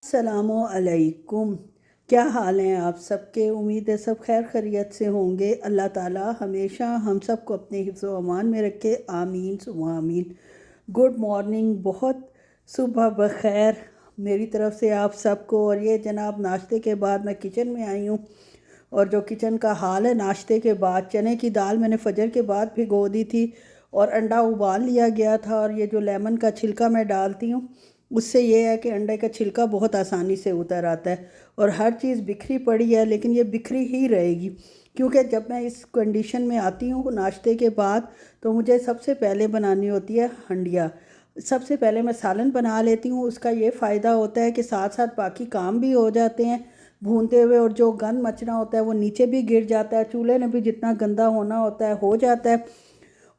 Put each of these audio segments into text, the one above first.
अस्सलामुअलैकुम। क्या हाल हैं आप सबके? उम्मीद है सब खैर खैरियत से होंगे। अल्लाह ताला हमेशा हम सबको अपने हिफ्ज़ व अमान में रखे, आमीन सुम्मा आमीन। गुड मॉर्निंग, बहुत सुबह बखैर मेरी तरफ़ से आप सबको। और ये जनाब नाश्ते के बाद मैं किचन में आई हूँ, और जो किचन का हाल है, नाश्ते के बाद चने की दाल मैंने फजर के बाद भिगो दी थी और अंडा उबाल लिया गया था। और ये जो लेमन का छिलका मैं डालती हूँ, उससे ये है कि अंडे का छिलका बहुत आसानी से उतर आता है। और हर चीज़ बिखरी पड़ी है, लेकिन ये बिखरी ही रहेगी, क्योंकि जब मैं इस कंडीशन में आती हूँ नाश्ते के बाद, तो मुझे सबसे पहले बनानी होती है हंडिया। सबसे पहले मैं सालन बना लेती हूँ। उसका ये फ़ायदा होता है कि साथ साथ बाकी काम भी हो जाते हैं भूनते हुए, और जो गंद मचना होता है वो नीचे भी गिर जाता है, चूल्हे में भी जितना गंदा होना होता है हो जाता है।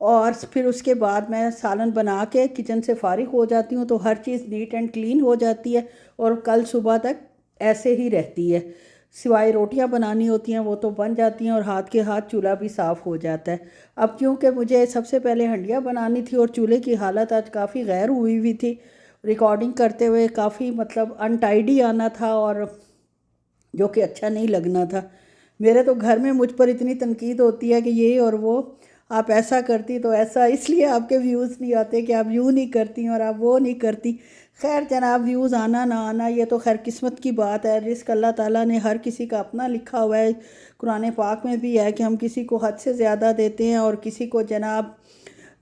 और फिर उसके बाद मैं सालन बना के किचन से फ़ारिग हो जाती हूँ, तो हर चीज़ नीट एंड क्लीन हो जाती है और कल सुबह तक ऐसे ही रहती है। सिवाय रोटियां बनानी होती हैं, वो तो बन जाती हैं, और हाथ के हाथ चूल्हा भी साफ़ हो जाता है। अब क्योंकि मुझे सबसे पहले हंडिया बनानी थी और चूल्हे की हालत आज काफ़ी गैर हुई हुई थी, रिकॉर्डिंग करते हुए काफ़ी मतलब अनटाइडी आना था, और जो कि अच्छा नहीं लगना था। मेरे तो घर में मुझ पर इतनी तनकीद होती है कि ये और वो, आप ऐसा करती तो ऐसा, इसलिए आपके व्यूज़ नहीं आते कि आप यूँ नहीं करती और आप वो नहीं करती। खैर जनाब, व्यूज़ आना ना आना ये तो खैर किस्मत की बात है। रिस्क अल्लाह ताला ने हर किसी का अपना लिखा हुआ है। कुरान पाक में भी है कि हम किसी को हद से ज़्यादा देते हैं और किसी को जनाब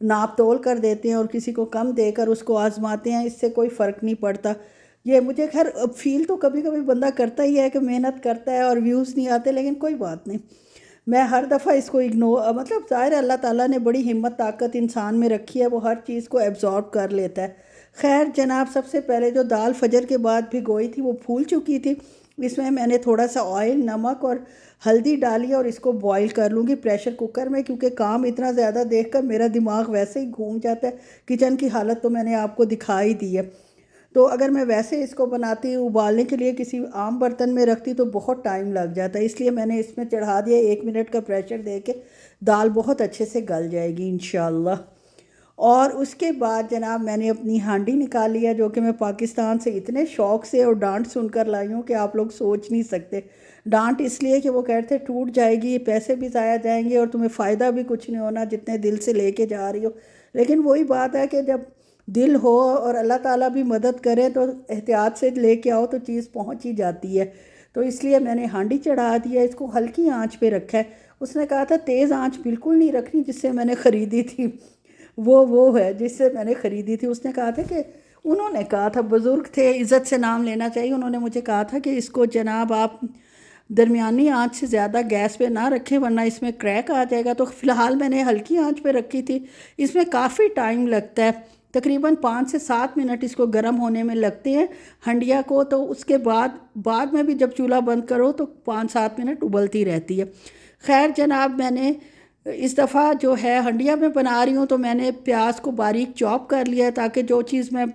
नाप तोल कर देते हैं, और किसी को कम देकर उसको आजमाते हैं। इससे कोई फ़र्क नहीं पड़ता। ये मुझे खैर फील तो कभी कभी बंदा करता ही है कि मेहनत करता है और व्यूज़ नहीं आते, लेकिन कोई बात नहीं। मैं हर दफ़ा इसको इग्नोर, मतलब ज़ाहिर है अल्लाह ताला ने बड़ी हिम्मत ताकत इंसान में रखी है, वो हर चीज़ को एब्जॉर्ब कर लेता है। खैर जनाब, सबसे पहले जो दाल फजर के बाद भिगोई थी वो फूल चुकी थी। इसमें मैंने थोड़ा सा ऑयल, नमक और हल्दी डाली, और इसको बॉईल कर लूँगी प्रेशर कुकर में, क्योंकि काम इतना ज़्यादा देखकर मेरा दिमाग वैसे ही घूम जाता है। किचन की हालत तो मैंने आपको दिखा ही दी है। तो अगर मैं वैसे इसको बनाती, उबालने के लिए किसी आम बर्तन में रखती, तो बहुत टाइम लग जाता है। इसलिए मैंने इसमें चढ़ा दिया, 1 मिनट का प्रेशर दे के दाल बहुत अच्छे से गल जाएगी इंशाल्लाह। और उसके बाद जनाब मैंने अपनी हांडी निकाली है, जो कि मैं पाकिस्तान से इतने शौक़ से और डांट सुनकर लाई हूँ कि आप लोग सोच नहीं सकते। डांट इसलिए कि वो कहते टूट जाएगी, पैसे भी ज़ाया जाएंगे और तुम्हें फ़ायदा भी कुछ नहीं होना जितने दिल से लेके जा रही हो। लेकिन वही बात है कि जब दिल हो और अल्लाह ताला भी मदद करे, तो एहतियात से लेके आओ तो चीज़ पहुंच ही जाती है। तो इसलिए मैंने हांडी चढ़ा दिया, इसको हल्की आंच पे रखा है। उसने कहा था तेज़ आंच बिल्कुल नहीं रखनी, जिससे मैंने ख़रीदी थी वो है जिससे मैंने ख़रीदी थी। उसने कहा था कि, उन्होंने कहा था, बुज़ुर्ग थे, इज़्ज़त से नाम लेना चाहिए, उन्होंने मुझे कहा था कि इसको जनाब आप दरमियानी आंच से ज़्यादा गैस पे ना रखें, वरना इसमें क्रैक आ जाएगा। तो फ़िलहाल मैंने हल्की आंच पे रखी थी। इसमें काफ़ी टाइम लगता है, तकरीबन 5 से 7 मिनट इसको गर्म होने में लगते हैं हंडिया को। तो उसके बाद में भी जब चूल्हा बंद करो तो 5-7 मिनट उबलती रहती है। खैर जनाब, मैंने इस दफ़ा जो है हंडिया में बना रही हूँ, तो मैंने प्याज को बारीक चॉप कर लिया है, ताकि जो चीज़ मैं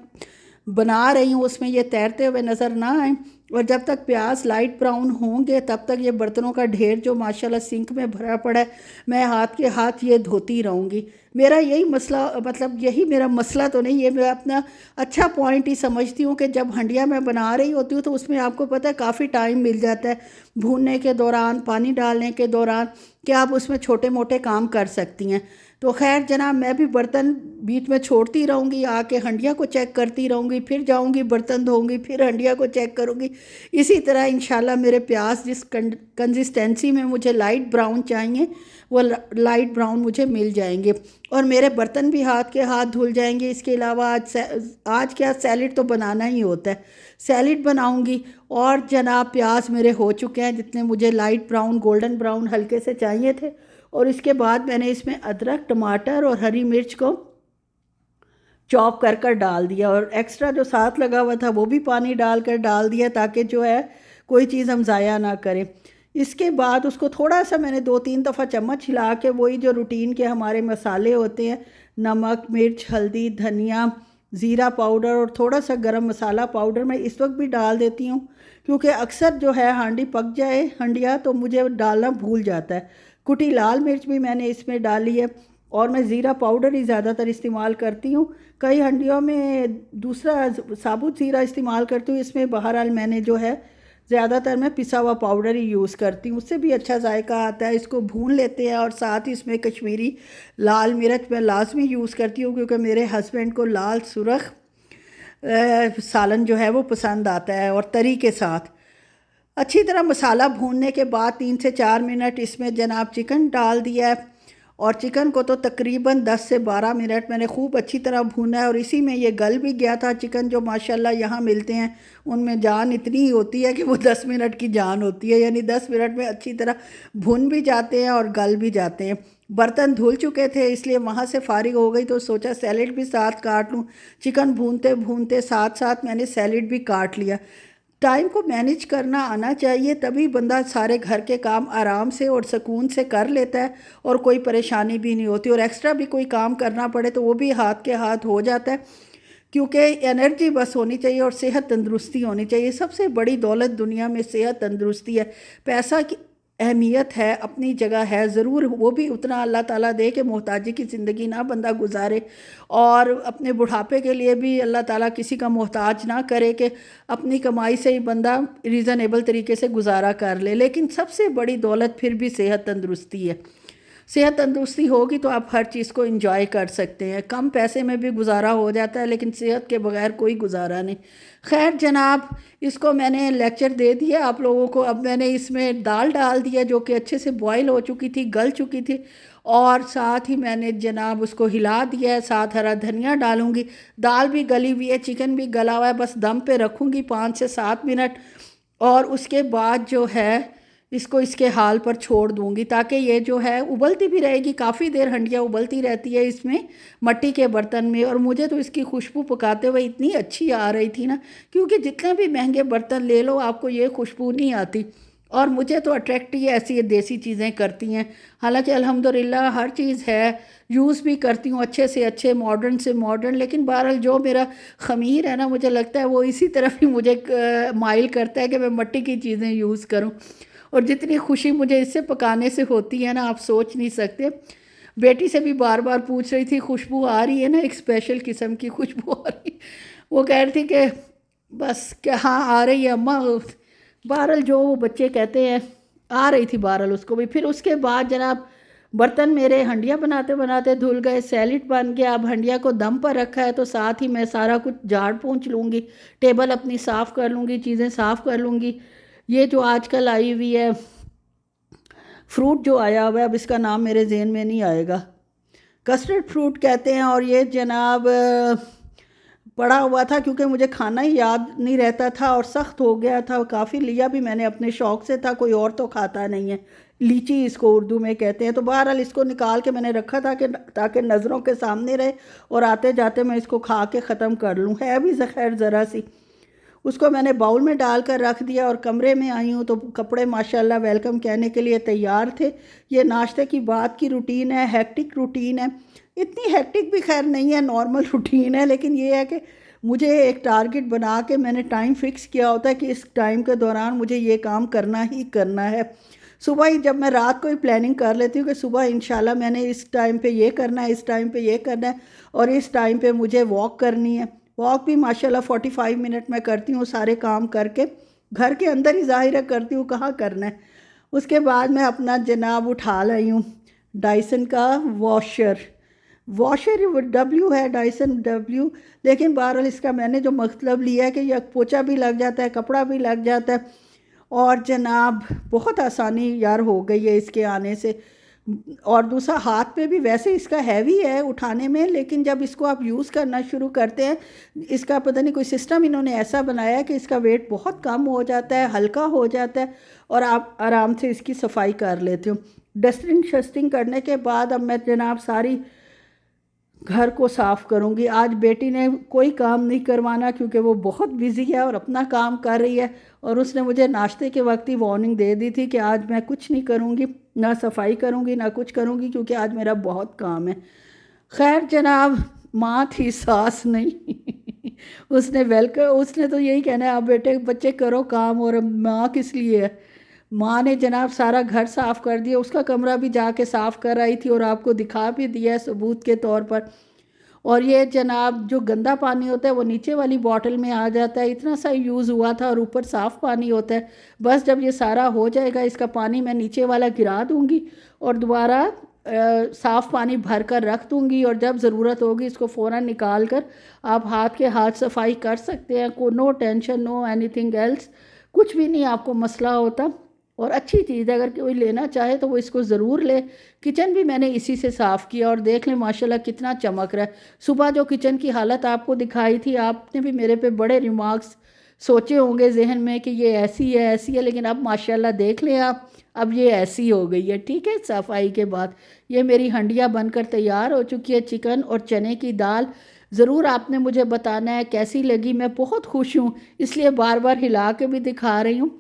बना रही हूँ उसमें ये तैरते हुए नज़र ना आए। और जब तक प्याज लाइट ब्राउन होंगे, तब तक ये बर्तनों का ढेर जो माशाल्लाह सिंक में भरा पड़ा है, मैं हाथ के हाथ ये धोती रहूँगी। मेरा यही मसला, मतलब यही मेरा मसला तो नहीं, ये मैं अपना अच्छा पॉइंट ही समझती हूँ कि जब हंडिया मैं बना रही होती हूँ, तो उसमें आपको पता है काफ़ी टाइम मिल जाता है भूनने के दौरान, पानी डालने के दौरान, कि आप उसमें छोटे मोटे काम कर सकती हैं। तो खैर जनाब, मैं भी बर्तन बीच में छोड़ती रहूँगी, आके हंडिया को चेक करती रहूँगी, फिर जाऊँगी बर्तन धोऊँगी, फिर हंडिया को चेक करूँगी। इसी तरह इंशाल्लाह मेरे प्याज जिस कंसिस्टेंसी में मुझे लाइट ब्राउन चाहिए, वो लाइट ब्राउन मुझे मिल जाएंगे, और मेरे बर्तन भी हाथ के हाथ धुल जाएंगे। इसके अलावा आज क्या, सैलिड तो बनाना ही होता है, सैलिड बनाऊँगी। और जनाब प्याज मेरे हो चुके हैं, जितने मुझे लाइट ब्राउन, गोल्डन ब्राउन हल्के से चाहिए थे। और इसके बाद मैंने इसमें अदरक, टमाटर और हरी मिर्च को चॉप कर डाल दिया, और एक्स्ट्रा जो साथ लगा हुआ था वो भी पानी डालकर डाल दिया, ताकि जो है कोई चीज़ हम ज़ाया ना करें। इसके बाद उसको थोड़ा सा मैंने 2-3 दफ़ा चम्मच हिला के, वही जो रूटीन के हमारे मसाले होते हैं, नमक, मिर्च, हल्दी, धनिया, ज़ीरा पाउडर और थोड़ा सा गरम मसाला पाउडर, मैं इस वक्त भी डाल देती हूँ, क्योंकि अक्सर जो है हांडी पक जाए हंडिया तो मुझे डालना भूल जाता है। कुटी लाल मिर्च भी मैंने इसमें डाली है, और मैं ज़ीरा पाउडर ही ज़्यादातर इस्तेमाल करती हूँ। कई हंडियों में दूसरा साबुत ज़ीरा इस्तेमाल करती हूँ, इसमें बहरहाल मैंने जो है ज़्यादातर मैं पिसा हुआ पाउडर ही यूज़ करती हूँ, उससे भी अच्छा जायका आता है। इसको भून लेते हैं और साथ ही इसमें कश्मीरी लाल मिर्च मैं लाजमी यूज़ करती हूँ, क्योंकि मेरे हस्बैंड को लाल सुरख सालन जो है वो पसंद आता है, और तरी के साथ अच्छी तरह मसाला भूनने के बाद 3 से 4 मिनट इसमें जनाब चिकन डाल दिया है, और चिकन को तो तकरीबन 10 से 12 मिनट मैंने खूब अच्छी तरह भूना है, और इसी में ये गल भी गया था। चिकन जो माशाल्लाह यहाँ मिलते हैं उनमें जान इतनी ही होती है कि वो 10 मिनट की जान होती है, यानी 10 मिनट में अच्छी तरह भुन भी जाते हैं और गल भी जाते हैं। बर्तन धुल चुके थे इसलिए वहाँ से फारिग हो गई, तो सोचा सैलेड भी साथ काट लूँ। चिकन भूनते भूनते साथ साथ मैंने सैलेड भी काट लिया। टाइम को मैनेज करना आना चाहिए, तभी बंदा सारे घर के काम आराम से और सुकून से कर लेता है, और कोई परेशानी भी नहीं होती, और एक्स्ट्रा भी कोई काम करना पड़े तो वो भी हाथ के हाथ हो जाता है, क्योंकि एनर्जी बस होनी चाहिए और सेहत तंदुरुस्ती होनी चाहिए। सबसे बड़ी दौलत दुनिया में सेहत तंदुरुस्ती है। पैसा की अहमियत है, अपनी जगह है ज़रूर, वो भी उतना अल्लाह ताला दे कि मोहताजी की ज़िंदगी ना बंदा गुजारे, और अपने बुढ़ापे के लिए भी अल्लाह ताला किसी का मोहताज ना करे कि अपनी कमाई से ही बंदा रीज़नेबल तरीके से गुजारा कर ले। लेकिन सबसे बड़ी दौलत फिर भी सेहत तंदुरुस्ती है। सेहत तंदुरुस्ती होगी तो आप हर चीज़ को एंजॉय कर सकते हैं। कम पैसे में भी गुजारा हो जाता है, लेकिन सेहत के बगैर कोई गुजारा नहीं। खैर जनाब, इसको मैंने लेक्चर दे दिया आप लोगों को। अब मैंने इसमें दाल डाल दिया जो कि अच्छे से बॉयल हो चुकी थी, गल चुकी थी, और साथ ही मैंने जनाब उसको हिला दिया है। साथ हरा धनिया डालूँगी। दाल भी गली हुई है, चिकन भी गला हुआ है, बस दम पे रखूँगी 5 से 7 मिनट, और उसके बाद जो है इसको इसके हाल पर छोड़ दूंगी, ताकि ये जो है उबलती भी रहेगी। काफ़ी देर हंडिया उबलती रहती है इसमें मट्टी के बर्तन में, और मुझे तो इसकी खुशबू पकाते हुए इतनी अच्छी आ रही थी ना, क्योंकि जितने भी महंगे बर्तन ले लो आपको ये खुशबू नहीं आती, और मुझे तो अट्रैक्ट ही ऐसी देसी चीज़ें करती हैं। हालांकि अल्हम्दुलिल्लाह हर चीज़ है, यूज़ भी करती हूँ अच्छे से अच्छे, मॉडर्न से मॉडर्न, लेकिन बहरहाल जो मेरा ख़मीर है ना, मुझे लगता है वो इसी तरफ ही मुझे माइल करता है कि मैं मिट्टी की चीज़ें यूज़ करूँ। और जितनी खुशी मुझे इससे पकाने से होती है ना, आप सोच नहीं सकते। बेटी से भी बार बार पूछ रही थी, खुशबू आ रही है ना, एक स्पेशल किस्म की खुशबू आ रही। वो कह रही थी कि बस क्या, हाँ आ रही है अम्मा। बहरहाल जो वो बच्चे कहते हैं, आ रही थी बहरहाल उसको भी। फिर उसके बाद जनाब बर्तन मेरे हंडिया बनाते बनाते धुल गए, सैलेड बन गया। अब हंडिया को दम पर रखा है, तो साथ ही मैं सारा कुछ झाड़ पोंछ लूँगी, टेबल अपनी साफ़ कर लूँगी, चीज़ें साफ़ कर लूँगी। ये जो आजकल आई हुई है फ्रूट जो आया हुआ है, अब इसका नाम मेरे जहन में नहीं आएगा, कस्टर्ड फ्रूट कहते हैं, और ये जनाब पड़ा हुआ था क्योंकि मुझे खाना ही याद नहीं रहता था और सख्त हो गया था। काफ़ी लिया भी मैंने अपने शौक़ से था, कोई और तो खाता नहीं है। लीची इसको उर्दू में कहते हैं। तो बहरहाल इसको निकाल के मैंने रखा था कि ताकि नज़रों के सामने रहे और आते जाते मैं इसको खा के ख़त्म कर लूँ। है भी खैर ज़रा सी। उसको मैंने बाउल में डाल कर रख दिया और कमरे में आई हूँ तो कपड़े माशाल्लाह वेलकम कहने के लिए तैयार थे। ये नाश्ते की बात की रूटीन है, हेक्टिक रूटीन है। इतनी हेक्टिक भी खैर नहीं है, नॉर्मल रूटीन है, लेकिन ये है कि मुझे एक टारगेट बना के मैंने टाइम फ़िक्स किया होता है कि इस टाइम के दौरान मुझे ये काम करना ही करना है। सुबह ही जब मैं रात को ही प्लानिंग कर लेती हूँ कि सुबह इंशाल्लाह मैंने इस टाइम पे ये करना है, इस टाइम पे ये करना है, और इस टाइम पे मुझे वॉक करनी है। वॉक भी माशाल्लाह 45 मिनट में करती हूँ, सारे काम करके घर के अंदर ही ज़ाहिर करती हूँ, कहाँ करना है। उसके बाद मैं अपना जनाब उठा लाई हूँ डाइसन का वॉशर डब्ल्यू है, डाइसन डब्ल्यू, लेकिन बहरहाल इसका मैंने जो मतलब लिया है कि यह पोछा भी लग जाता है, कपड़ा भी लग जाता है, और जनाब बहुत आसानी यार हो गई है इसके आने से। और दूसरा हाथ पे भी वैसे इसका हैवी है उठाने में, लेकिन जब इसको आप यूज़ करना शुरू करते हैं, इसका पता नहीं कोई सिस्टम इन्होंने ऐसा बनाया है कि इसका वेट बहुत कम हो जाता है, हल्का हो जाता है, और आप आराम से इसकी सफाई कर लेते हो। डस्टिंग शस्टिंग करने के बाद अब मैं जनाब सारी घर को साफ़ करूँगी। आज बेटी ने कोई काम नहीं करवाना क्योंकि वो बहुत बिज़ी है और अपना काम कर रही है, और उसने मुझे नाश्ते के वक्त ही वार्निंग दे दी थी कि आज मैं कुछ नहीं करूँगी, ना सफाई करूँगी ना कुछ करूँगी, क्योंकि आज मेरा बहुत काम है। खैर जनाब, माँ थी सास नहीं। उसने तो यही कहना है, आप बेटे बच्चे करो काम, और माँ किस लिए है। माँ ने जनाब सारा घर साफ़ कर दिया, उसका कमरा भी जाके साफ़ कर आई थी और आपको दिखा भी दिया सबूत के तौर पर। और ये जनाब जो गंदा पानी होता है वो नीचे वाली बॉटल में आ जाता है, इतना सा यूज़ हुआ था और ऊपर साफ़ पानी होता है। बस जब ये सारा हो जाएगा इसका पानी मैं नीचे वाला गिरा दूँगी और दोबारा साफ़ पानी भर कर रख दूँगी, और जब ज़रूरत होगी इसको फ़ौरन निकाल कर आप हाथ सफाई कर सकते हैं। को no tension, no anything else, कुछ भी नहीं आपको मसला होता। और अच्छी चीज़ है, अगर कोई लेना चाहे तो वो इसको ज़रूर ले। किचन भी मैंने इसी से साफ़ किया और देख लें माशाल्लाह कितना चमक रहा है। सुबह जो किचन की हालत आपको दिखाई थी, आपने भी मेरे पे बड़े रिमार्क्स सोचे होंगे जहन में कि ये ऐसी है, लेकिन अब माशाल्लाह देख लें आप, अब ये ऐसी हो गई है। ठीक है, सफाई के बाद ये मेरी हंडिया बनकर तैयार हो चुकी है। चिकन और चने की दाल ज़रूर आपने मुझे बताना है कैसी लगी। मैं बहुत खुश हूँ, इसलिए बार बार हिला के भी दिखा रही हूँ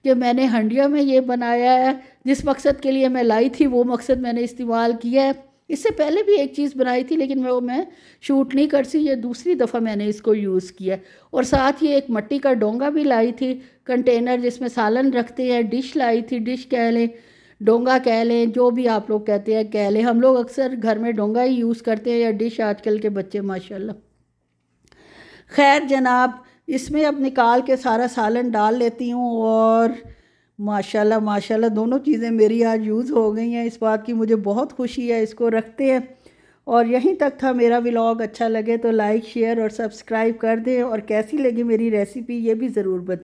कि मैंने हंडिया में ये बनाया है। जिस मकसद के लिए मैं लाई थी वो मकसद मैंने इस्तेमाल किया है। इससे पहले भी एक चीज़ बनाई थी लेकिन मैं शूट नहीं कर सी, ये दूसरी दफ़ा मैंने इसको यूज़ किया। और साथ ही एक मिट्टी का डोंगा भी लाई थी, कंटेनर जिसमें सालन रखते हैं, डिश लाई थी, डिश कह लें, डोंगा कह लें, जो भी आप लोग कहते हैं कह लें। हम लोग अक्सर घर में डोंगा ही यूज़ करते हैं या डिश, आजकल के बच्चे माशाल्लाह। खैर जनाब, इसमें अब निकाल के सारा सालन डाल लेती हूँ और माशाल्लाह माशाल्लाह दोनों चीज़ें मेरी आज यूज़ हो गई हैं। इस बात की मुझे बहुत खुशी है। इसको रखते हैं और यहीं तक था मेरा व्लॉग। अच्छा लगे तो लाइक, शेयर और सब्सक्राइब कर दें और कैसी लगी मेरी रेसिपी ये भी ज़रूर बताएं।